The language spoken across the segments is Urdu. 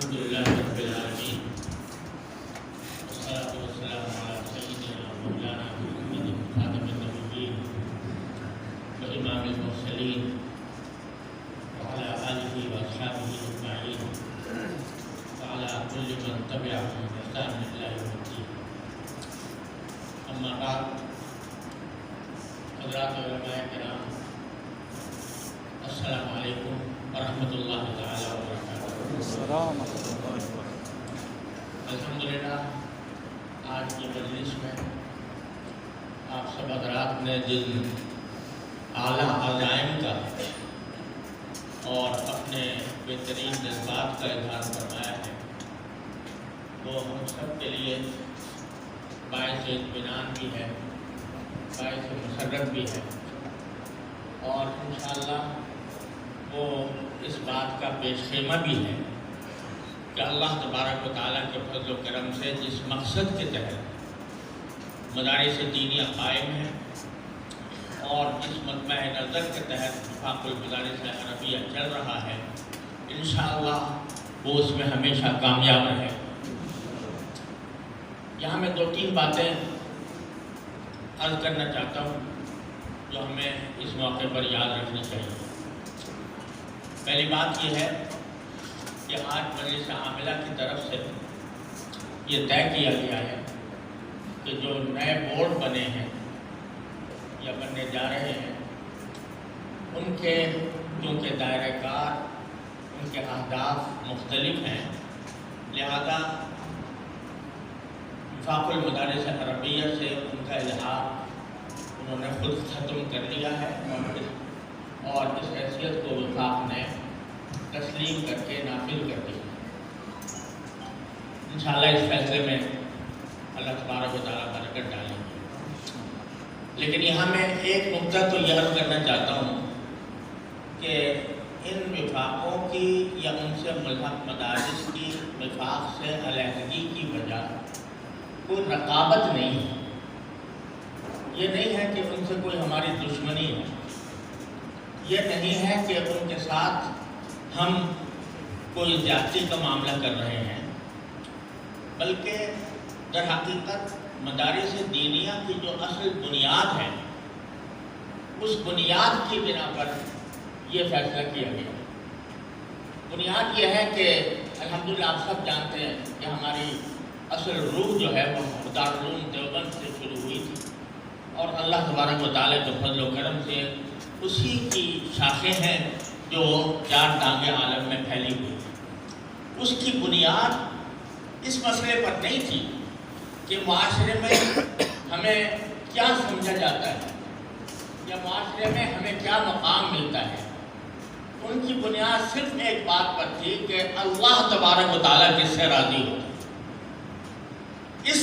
الحمدللہ رب العالمین والصلاة والسلام علی سیدنا مولانا محمد خاتم النبیین و امام المرسلین وعلی آلہ واصحابہ اجمعین وعلی کل من تبعهم بإحسان إلی یوم الدین۔ اما بعد، حضرات علماء کرام، السلام علیکم ورحمۃ اللہ تعالی وبرکاتہ۔ الحمدللہ آج کی مجلس میں آپ سب حضرات نے جن اعلیٰ عزائم کا اور اپنے بہترین جذبات کا اظہار فرمایا ہے، وہ ہم سب کے لیے باعث اطمینان بھی ہے، باعث مسرت بھی ہے، اور انشاءاللہ وہ اس بات کا پیش خیمہ بھی ہے کہ اللہ تبارک و تعالیٰ کے فضل و کرم سے جس مقصد کے تحت مدارس دینیہ قائم ہیں اور جس مجمع نظر کے تحت وفاق المدارس عربیہ چل رہا ہے، انشاءاللہ وہ اس میں ہمیشہ کامیاب رہے۔ یہاں میں 2-3 باتیں عرض کرنا چاہتا ہوں جو ہمیں اس موقع پر یاد رکھنی چاہیے۔ پہلی بات یہ ہے کہ آج مجلس عاملہ کی طرف سے یہ طے کیا گیا ہے کہ جو نئے بورڈ بنے ہیں یا بننے جا رہے ہیں، ان کے کیونکہ دائرہ کار، ان کے اہداف مختلف ہیں، لہذا وفاق المدارس عربیہ سے ان کا اظہار انہوں نے خود ختم کر لیا ہے اور اس حیثیت کو وفاق نے تسلیم کر کے نافذ کر دیا۔ انشاءاللہ اس فیصلے میں اللہ تبارک و تعالیٰ برکت ڈالیں گے۔ لیکن یہاں میں ایک نقطہ تو یہ عرض کرنا چاہتا ہوں کہ ان وفاقوں کی یا ان سے ملحق مدارس کی وفاق سے علیحدگی کی وجہ کوئی رقابت نہیں ہے۔ یہ نہیں ہے کہ ان سے کوئی ہماری دشمنی ہے، یہ نہیں ہے کہ ان کے ساتھ ہم کوئی زیادتی کا معاملہ کر رہے ہیں، بلکہ در حقیقت مدارس دینیہ کی جو اصل بنیاد ہے، اس بنیاد کی بنا پر یہ فیصلہ کیا گیا۔ بنیاد یہ ہے کہ الحمدللہ آپ سب جانتے ہیں کہ ہماری اصل روح جو ہے وہ دارالعلوم دیوبند سے شروع ہوئی تھی، اور اللہ تبارک و تعالیٰ کے فضل و کرم سے اسی کی شاخیں ہیں جو 4 ٹانگیں عالم میں پھیلی ہوئی ہیں۔ اس کی بنیاد اس مسئلے پر نہیں تھی کہ معاشرے میں ہمیں کیا سمجھا جاتا ہے یا معاشرے میں ہمیں کیا مقام ملتا ہے۔ ان کی بنیاد صرف ایک بات پر تھی کہ اللہ تبارک و تعالیٰ کس سے راضی ہوتا ہے۔ اس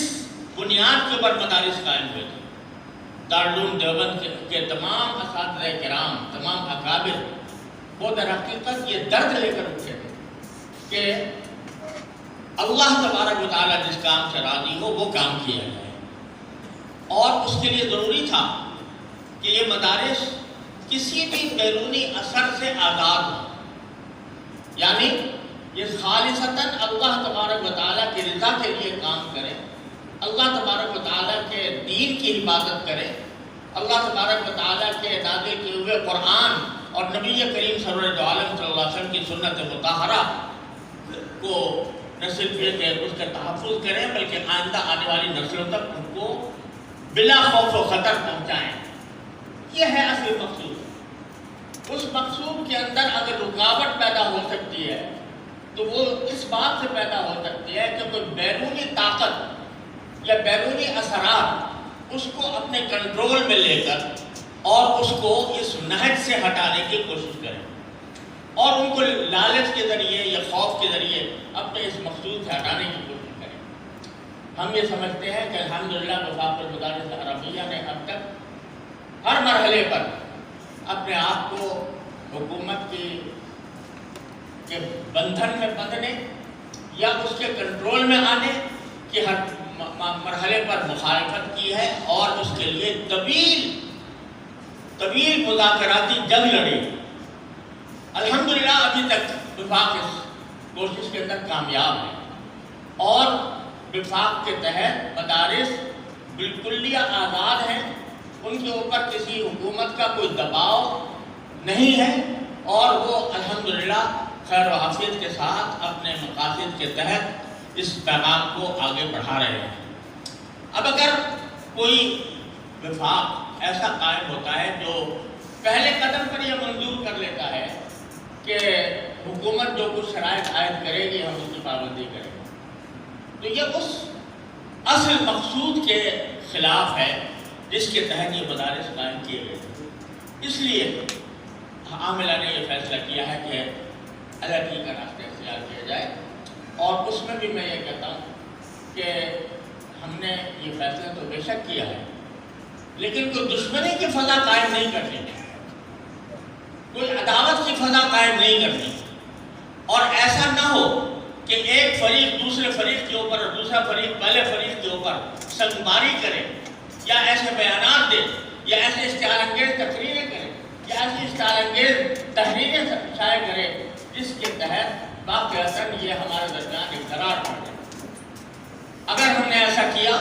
بنیاد کے اوپر مدارس قائم ہوئے تھے۔ دارالعلوم دیوبند کے تمام اساتذہ کرام، تمام اکابر، وہ در حقیقت یہ درد لے کر اٹھے تھے کہ اللہ تبارک و تعالیٰ جس کام سے راضی ہو وہ کام کیا جائے، اور اس کے لیے ضروری تھا کہ یہ مدارس کسی بھی بیرونی اثر سے آزاد ہوں، یعنی یہ خالصتاً اللہ تبارک و تعالیٰ کی رضا کے لیے کام کریں، اللہ تبارک و تعالیٰ کے دین کی حفاظت کریں، اللہ تبارک و تعالیٰ کے نازل کیے ہوئے قرآن اور نبی کریم سرور عالم صلی اللہ علیہ وسلم کی سنت مطہرہ کو نہ صرف یہ کہ اس کا تحفظ کریں بلکہ آئندہ آنے والی نسلوں تک ان کو بلا خوف و خطر پہنچائیں۔ یہ ہے اصل مقصود۔ اس مقصود کے اندر اگر رکاوٹ پیدا ہو سکتی ہے تو وہ اس بات سے پیدا ہو سکتی ہے کہ کوئی بیرونی طاقت یا بیرونی اثرات اس کو اپنے کنٹرول میں لے کر اور اس کو اس نہج سے ہٹانے کی کوشش کریں، اور ان کو لالچ کے ذریعے یا خوف کے ذریعے اپنے اس مقصود سے ہٹانے کی کوشش کریں۔ ہم یہ سمجھتے ہیں کہ الحمدللہ وفاق المدارس عربیہ نے اب تک ہر مرحلے پر اپنے آپ کو حکومت کے بندھن میں بندھنے یا اس کے کنٹرول میں آنے کی ہر مرحلے پر مخالفت کی ہے، اور اس کے لیے طویل مذاکراتی جنگ لڑی۔ الحمدللہ ابھی تک وفاق اس کوشش کے اندر کامیاب ہیں اور وفاق کے تحت مدارس بالکلیہ آزاد ہیں، ان کے اوپر کسی حکومت کا کوئی دباؤ نہیں ہے اور وہ الحمدللہ خیر و عافیت کے ساتھ اپنے مقاصد کے تحت اس پیغام کو آگے بڑھا رہے ہیں۔ اب اگر کوئی وفاق ایسا قائم ہوتا ہے جو پہلے قدم پر یہ منظور کر لیتا ہے کہ حکومت جو کچھ شرائط عائد کرے گی ہم اس کی پابندی کریں گے، تو یہ اس اصل مقصود کے خلاف ہے جس کے تحت یہ مدارس قائم کیے گئے تھے۔ اس لیے عاملہ نے یہ فیصلہ کیا ہے کہ الرٹی کا راستہ اختیار کیا جائے، اور اس میں بھی میں یہ کہتا ہوں کہ ہم نے یہ فیصلہ تو بے شک کیا ہے، لیکن کوئی دشمنی کی فضا قائم نہیں کرنی، کوئی عداوت کی فضا قائم نہیں کرنی، اور ایسا نہ ہو کہ ایک فریق دوسرے فریق کے اوپر اور دوسرا فریق پہلے فریق کے اوپر سنگماری کرے، یا ایسے بیانات دے، یا ایسے اشتعال انگیز تقریریں کرے، یا ایسی اشتعال انگیز تحریریں شائع کرے جس کے تحت واقعتاً یہ ہمارے درمیان ایک دراڑ پڑ جائے۔ اگر ہم نے ایسا کیا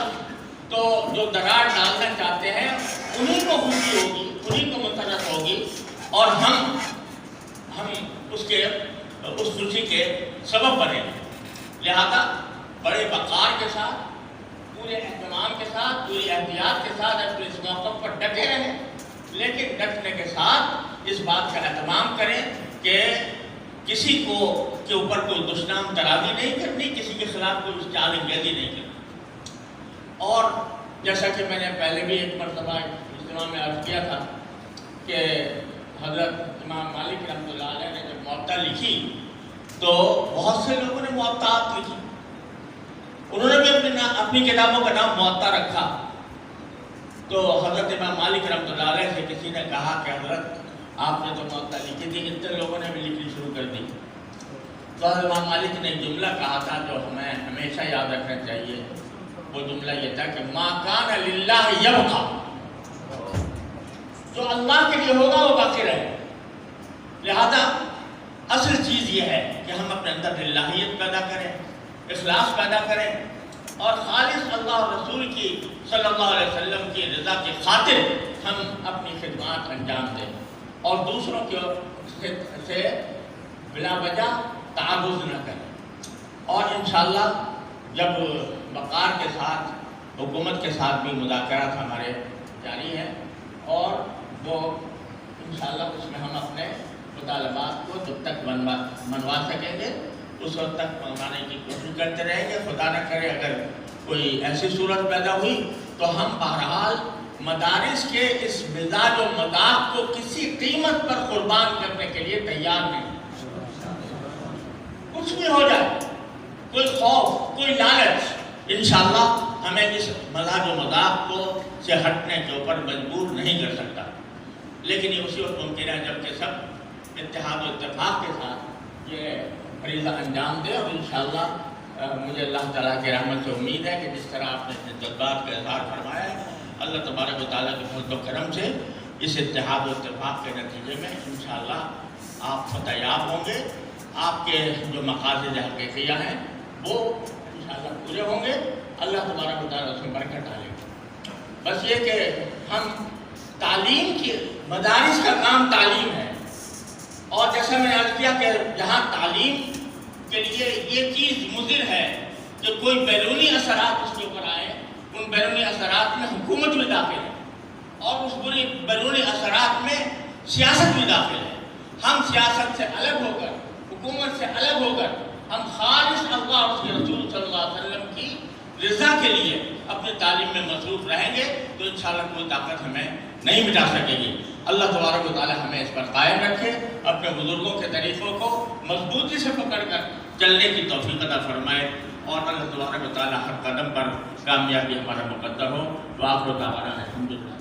تو جو دراڑ ڈالنا چاہتے ہیں انہیں کو خوشی ہوگی، انہیں کو مسرت ہوگی، اور ہم اس خوشی کے سبب بنے گے۔ لہذا بڑے وقار کے ساتھ، پورے اہتمام کے ساتھ، پوری احتیاط کے ساتھ اپنے اس موقع پر ڈٹے رہیں، لیکن ڈٹنے کے ساتھ اس بات کا اہتمام کریں کہ کسی کو کے اوپر کوئی دشنام ترازی نہیں کرنی، کسی کے خلاف کوئی اشتعال انگیزی نہیں کرنی۔ اور جیسا کہ میں نے پہلے بھی ایک مرتبہ اجتماع میں عرض کیا تھا کہ حضرت امام مالک رحمۃ اللہ علیہ نے جب موطا لکھی تو بہت سے لوگوں نے موطاات لکھی، انہوں نے بھی اپنی کتابوں کا نام موطا رکھا۔ تو حضرت امام مالک رحمۃ اللہ علیہ سے کسی نے کہا کہ حضرت آپ نے تو موطا لکھی تھی، اتنے لوگوں نے بھی لکھنی شروع کر دی۔ تو حضرت امام مالک نے ایک جملہ کہا تھا جو ہمیں ہمیشہ یاد رکھنا چاہیے، وہ جملہ یہ تھا کہ ما کان للہ یبقی، جو اللہ کے لیے ہوگا وہ باقی رہے۔ لہذا اصل چیز یہ ہے کہ ہم اپنے اندر للہیت پیدا کریں، اخلاص پیدا کریں، اور خالص اللہ اور رسول کی صلی اللہ علیہ وسلم کی رضا کی خاطر ہم اپنی خدمات انجام دیں، اور دوسروں سے بلا وجہ تعرض نہ کریں۔ اور انشاءاللہ جب وقار کے ساتھ حکومت کے ساتھ بھی مذاکرات ہمارے جاری ہیں، اور وہ انشاءاللہ اس میں ہم اپنے مطالبات کو جب تک منوا سکیں گے اس وقت تک منوانے کی کوشش کرتے رہیں گے۔ خدا نہ کرے اگر کوئی ایسی صورت پیدا ہوئی تو ہم بہرحال مدارس کے اس مزاج و مذاق کو کسی قیمت پر قربان کرنے کے لیے تیار نہیں۔ کچھ بھی ہو جائے، کوئی خوف، کوئی لالچ، انشاءاللہ ہمیں اس مزاج و مذاق کو سے ہٹنے کے اوپر مجبور نہیں کر سکتا، لیکن یہ اسی وقت ممکن ہے جب کہ سب اتحاد و اتفاق کے ساتھ یہ فریضہ انجام دے۔ اور انشاءاللہ مجھے اللہ تعالیٰ کی رحمت سے امید ہے کہ جس طرح آپ نے اپنے جذبات کا اظہار فرمایا ہے، اللہ تبارک و تعالیٰ کے فضل و کرم سے اس اتحاد و اتفاق کے نتیجے میں انشاءاللہ آپ فتح یاب ہوں گے، آپ کے جو مقاصد حقیقیہ ہیں وہ انشاءاللہ پورے ہوں گے، اللہ تبارک و تعالیٰ اس میں برکت ڈالے گا۔ بس یہ کہ ہم تعلیم کی، مدارس کا کام تعلیم ہے، اور جیسا میں نے عرض کیا کہ جہاں تعلیم کے لیے یہ چیز مضر ہے کہ کوئی بیرونی اثرات اس کے اوپر آئے، ان بیرونی اثرات میں حکومت بھی داخل ہے، اور اس بیرونی اثرات میں سیاست بھی داخل ہے۔ ہم سیاست سے الگ ہو کر، حکومت سے الگ ہو کر، ہم خالص اللہ اور اس کے رسول صلی اللہ علیہ وسلم کی رضا کے لیے اپنی تعلیم میں مصروف رہیں گے تو انشاءاللہ کوئی طاقت ہمیں نہیں مٹا سکے گی۔ اللہ تبارک و تعالیٰ ہمیں اس پر قائم رکھے، اپنے بزرگوں کے طریقوں کو مضبوطی سے پکڑ کر چلنے کی توفیق عطا فرمائے، اور اللہ تبارک و تعالیٰ ہر قدم پر کامیابی ہمارا مقدر ہو۔ وآخر دعوانا الحمدللہ۔